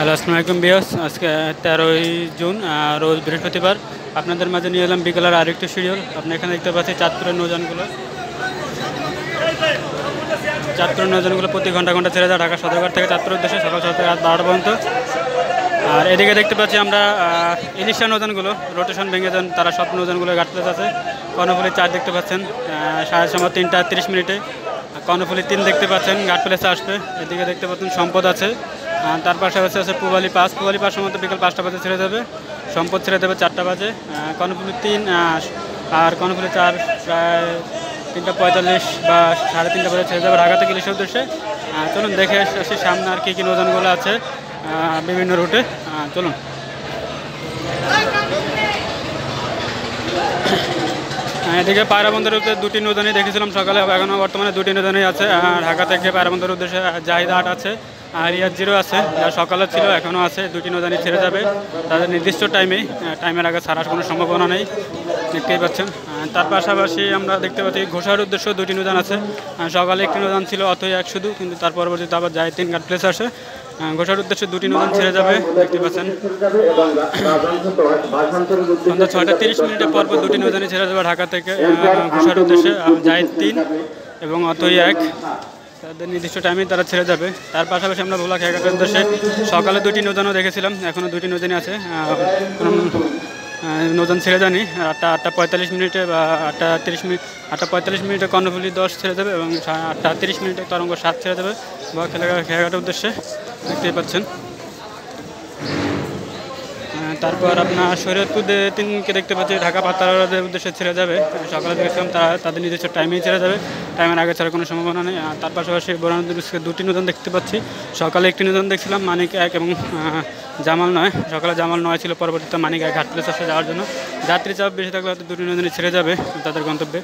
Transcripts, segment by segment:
Hello, আসসালামু আলাইকুম বিয়াস। আজকে 13ই জুন, রোজ বৃহস্পতিবার। আপনাদের মাঝে নিয়ে এলাম বিকেলের আরেকটি শিডিউল। আপনি এখানে দেখতে পাচ্ছি চাঁদপুরের নৌযানগুলো প্রতি ঘন্টা ঘন্টা ছেড়ে যায় ঢাকা সদরঘাট থেকে চাঁদপুরের উদ্দেশ্যে সকাল 7 থেকে রাত 12টা পর্যন্ত। আর এদিকে দেখতে পাচ্ছি আমরা ইলিশা নৌযানগুলো রোটেশন ভেঙে যান, তারা সব নৌযানগুলো ঘাট প্লেস আছে। কর্ণফুলি 4 দেখতে পাচ্ছেন সাড়ে সময় 3:30 কর্ণফুলি 3 দেখতে পাচ্ছেন ঘাট প্লেসে আসবে। এদিকে দেখতে পাচ্ছেন সম্পদ আছে, তার পাশাপাশি আছে পূবালী পাস সম্ভবত বিকেল 5টা বাজে ছেড়ে যাবে। সম্পদ ছেড়ে দেবে 4টা বাজে। কর্ণফুলি 3 আর কর্ণফুলি 4 প্রায় 3:45 বা 3:30 বাজে ছেড়ে যাবে ঢাকা থেকে ইলিশের উদ্দেশ্যে। চলুন দেখে আসি সামনে আর কী কী নৌযানগুলো আছে বিভিন্ন রুটে। চলুন। এদিকে পায়রা বন্দরের উদ্দেশ্যে দুটি নৌযানই দেখেছিলাম সকালে, এখনও বর্তমানে দুটি নৌযানই আছে। ঢাকা থেকে পায়রা বন্দরের উদ্দেশ্যে জাহিদ 8 আছে আর রিয়াদ 0 আছে, যা সকালে ছিল এখনও আছে। দুটি নৌযানই ছেড়ে যাবে তাদের নির্দিষ্ট টাইমের আগে ছাড়ার কোনো সম্ভাবনা নেই, দেখতেই পাচ্ছেন। তার পাশাপাশি আমরা দেখতে পাচ্ছি ঘোষার উদ্দেশ্য দুটি নৌযান আছে। সকালে একটি নৌযান ছিল অথই 1 শুধু, কিন্তু তার পরবর্তীতে আবার জাহিদ 3 ঘাট প্লেস আসে। ঘোষার উদ্দেশ্যে দুটি নৌযান ছেড়ে যাবে, দেখতে পাচ্ছেন। সন্ধ্যা 6:30 পর দুটি নৌযানই ছেড়ে যাবে ঢাকা থেকে ঘোষার উদ্দেশ্যে। জাহিদ 3 এবং অথই 1 তাদের নির্দিষ্ট টাইমে তারা ছেড়ে যাবে। তার পাশাপাশি আমরা ভোলা খেয়াঘাটের উদ্দেশ্যে সকালে দুটি নৌযানও দেখেছিলাম, এখনও দুটি নৌযানই আছে। নৌযান ছেড়ে যায়নি। 8:45 বা 8:45 কর্ণফুলি 10 ছেড়ে যাবে এবং 8:30 তরঙ্গ 7 ছেড়ে যাবে ভোলা খেয়াঘাটের উদ্দেশ্যে, দেখতেই পাচ্ছেন। তারপর আপনার শরীয়তপুর 3কে দেখতে পাচ্ছি ঢাকা পাতারাদের উদ্দেশ্যে ছেড়ে যাবে। সকালে দেখেছিলাম তারা তাদের নিজস্ব টাইমেই ছেড়ে যাবে, টাইমের আগে ছাড়ার কোনো সম্ভাবনা নেই। তার পাশাপাশি বরানগরকে দুটি নৌযান দেখতে পাচ্ছি। সকালে একটি নৌযান দেখছিলাম মানিক 1 এবং জামাল 9। সকালে জামাল 9 ছিল, পরবর্তীতে মানিক 1 ঘাট প্লেস আসে যাওয়ার জন্য। যাত্রী চাপ বেশি থাকলে হয়তো দুটি নৌযানই ছেড়ে যাবে তাদের গন্তব্যে।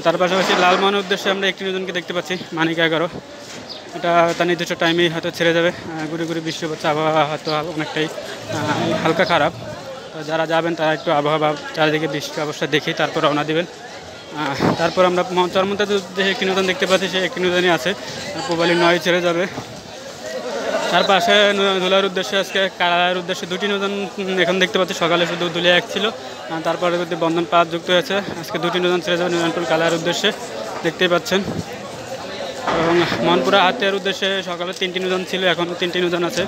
তার পাশাপাশি লালমোহনের উদ্দেশ্যে আমরা একটি নৌযানকে দেখতে পাচ্ছি মানিক 11। এটা তার নির্দিষ্ট টাইমেই হয়তো ছেড়ে যাবে। ঘুরে ঘুরে বৃষ্টি হচ্ছে, আবহাওয়া হয়তো অনেকটাই হালকা খারাপ। তো যারা যাবেন তারা একটু আবহাওয়া চারিদিকে বৃষ্টি অবস্থা দেখেই তারপর রওনা দেবেন। তারপর আমরা চরমন্তার যে একটি নৌযান দেখতে পাচ্ছি, সেই একটি নৌযানই আছে। পূবালী 9 ছেড়ে যাবে। তার পাশে ধুলার উদ্দেশ্যে আজকে কালার উদ্দেশ্যে দুটি নৌযান এখন দেখতে পাচ্ছি। সকালে শুধু ধুলিয়া 1 ছিল, তারপরে যদি বন্ধন 5 যুক্ত হয়েছে। আজকে দুটি নৌযান ছেড়ে যাবে নিরঞ্জনপুর কালার উদ্দেশ্যে, দেখতেই পাচ্ছেন। এবং মনপুরা হাতিয়ার উদ্দেশ্যে সকালে 3টি নৌযান ছিল, এখন 3টি নৌযান আছে।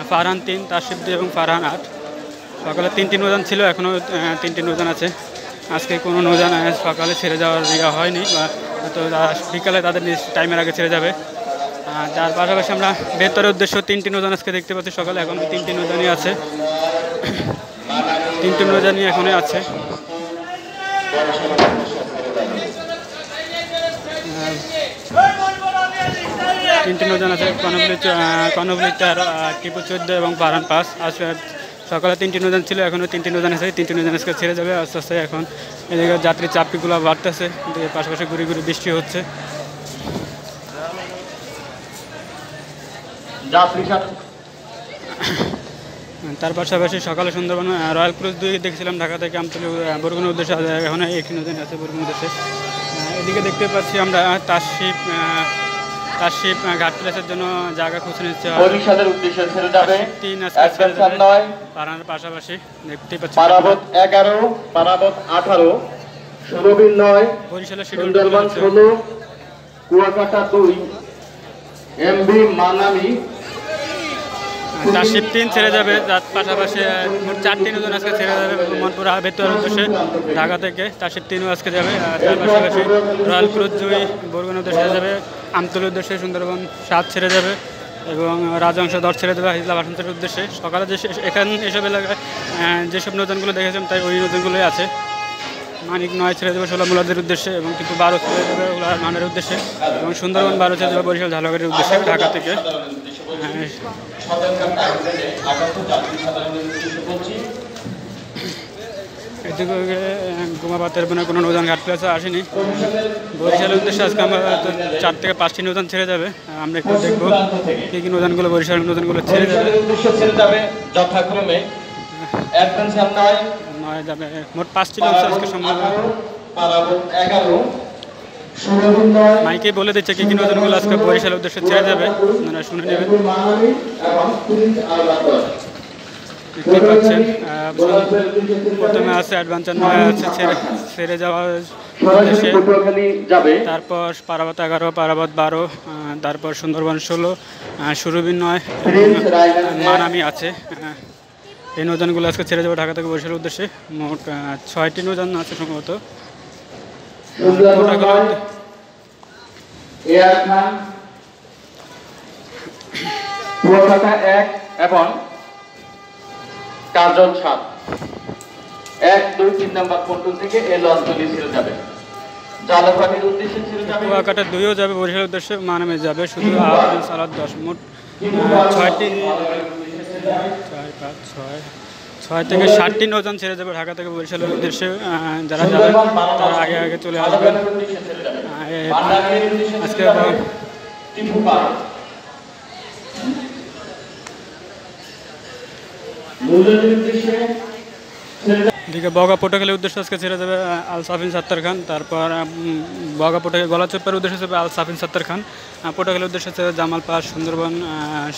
ফারহান 3, তাসিফ 2 এবং ফারহান 8। সকালে 3টি নৌযান ছিল, এখনও 3টি নৌযান আছে। আজকে কোনো নৌযান সকালে ছেড়ে যাওয়ার হয়নি, বা হয়তো বিকালে তাদের টাইমের আগে ছেড়ে যাবে। তার পাশাপাশি আমরা বেহতরের উদ্দেশ্য 3টি নৌযান আজকে দেখতে পাচ্ছি সকালে, এখন 3টি নৌযানই আছে। 3টি নৌযানই এখনই আছে। তিনটি নৌযান আছে কর্ণফুলি 4, টিপু 14 এবং ফারহান 5। আজকে সকালে 3টি নৌযান ছিল, এখনও 3টি নৌযান আছে। 3টি নৌযান আজকে ছেড়ে যাবে আস্তে আস্তে। এখন এদিকে যাত্রী চাপটিগুলো বাড়তেছে, পাশাপাশি ঘুরে ঘুরে বৃষ্টি হচ্ছে। তার পাশাপাশি সকালে সুন্দরবন রয়্যাল ক্রুজ 2 দেখছিলাম ঢাকা থেকে আমতলী বরগুনার উদ্দেশ্যে, এখন একটি নৌযান আছে বরগুনার উদ্দেশ্যে। এদিকে দেখতে পাচ্ছি আমরা তাসিফ ঘাট প্লেসের জন্য জায়গা খুঁজে নিচ্ছে। বরিশালের উদ্দেশ্যে ছেড়ে যাবে 3 পারানোর পাশাপাশি দেখতেই পাচ্ছি পারাবত 11, পারাবত 18, সুরবীর 9, বরিশালের সুন্দরবন 16, কুয়াকাটা 2, এমবি মানামি। তাসিফ 3 ছেড়ে যাবে, তার পাশাপাশি মোট 4টি নৌযান আজকে ছেড়ে যাবে মনপুরা বেতুয়ার উদ্দেশ্যে ঢাকা থেকে। তাসিফ 3ও আজকে যাবে। তার পাশাপাশি রয়্যাল ক্রুজ 2 বরগুনার উদ্দেশ্যে যাবে। আমতলীর উদ্দেশ্যে সুন্দরবন 7 ছেড়ে যাবে এবং রাজংশ 10 ছেড়ে দেবে হিজলা ভাষান্তরের উদ্দেশ্যে। সকালে এখানে এসব এলাকায় যেসব নৌযানগুলো দেখেছিলাম তাই ওই নৌযানগুলোই আছে। মানিক 9 ছেড়ে দেবে ষোলা মুলাদের উদ্দেশ্যে এবং কিন্তু 12 ছেড়ে দেবে মানের উদ্দেশ্যে এবং সুন্দরবন 12 ছেড়ে দেবে বরিশাল ঝালকাঠির উদ্দেশ্যে ঢাকা থেকে। এদিকে গোমাবাতের কোনো নৌযান ঘাট প্লেসে আসেনি। বরিশালের উদ্দেশ্যে আজকে আমরা 4 থেকে 5টি নৌযান ছেড়ে যাবে। আমরা একটু দেখবো কী কী নৌযানগুলো বরিশালের নৌযানগুলো ছেড়ে যাবে যথাক্রমে 9 যাবে। মোট 5টি নৌযান আজকে সম্ভব। পারাবত 11, মাইকে বলে দিচ্ছে কি কি নৌযানগুলো আজকে বরিশালের উদ্দেশ্যে ছেড়ে যাবে, আপনারা শুনে নেবেন। দেখতে পাচ্ছেন প্রথমে আছে অ্যাডভেঞ্চার 9 আছে ছেড়ে যাওয়ার উদ্দেশ্যে, তারপর পারাবত 11, পারাবত 12, তারপর সুন্দরবন 16, সুরবিন 9, মানামি আছে। এই নৌযানগুলো আজকে ছেড়ে যাবে ঢাকা থেকে বরিশালের উদ্দেশ্যে। মোট 6টি নৌযান আছে সম্ভবত। কুয়াকাটা 1 এবং কার্জন 7, 1, 2, 3 নাম্বার পন্টুন থেকে এই লঞ্চগুলি ছেড়ে যাবে। জালাপানির উদ্দেশ্যে ছেড়ে যাবে। কুয়াকাটা 2ও যাবে বরিশালের উদ্দেশ্যে, মানামে যাবে শুধু সালাদ 10। মোট 6টি 6 থেকে 7টি নৌযান ছেড়ে যাবে ঢাকা থেকে বরিশালের উদ্দেশ্যে। যারা যাবেন তারা আগে আগে চলে আসবেন। আজকে এদিকে বগা পটুয়াখালীর উদ্দেশ্যে আজকে ছেড়ে যাবে আল সাফিন সাত্তার খান। তারপর বগা পটুয়াখালী গলাচপ্পার উদ্দেশ্যে যাবে আল সাফিন সাত্তার খান। পটুয়াখালীর উদ্দেশ্যে যাবে জামাল পাস, সুন্দরবন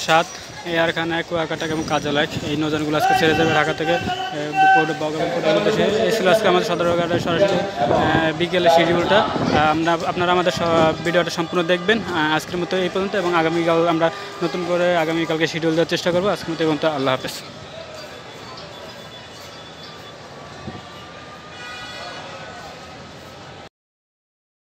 7, এয়ার খান 1, কুয়াকাটা এবং কাজল 1। এই নৌযানগুলো আজকে ছেড়ে যাবে ঢাকা থেকে বগা পটুয়াখালীর উদ্দেশ্যে। এই ছিল আজকে আমাদের সদরঘাটের সরাসরি বিকেলের শিডিউলটা। আপনারা আমাদের ভিডিওটা সম্পূর্ণ দেখবেন। আজকের মতো এই পর্যন্ত, এবং আগামীকাল আমরা নতুন করে আগামীকালকে শিডিউল দেওয়ার চেষ্টা করবো। আজকের মতো এই পর্যন্ত, আল্লাহ হাফেজ।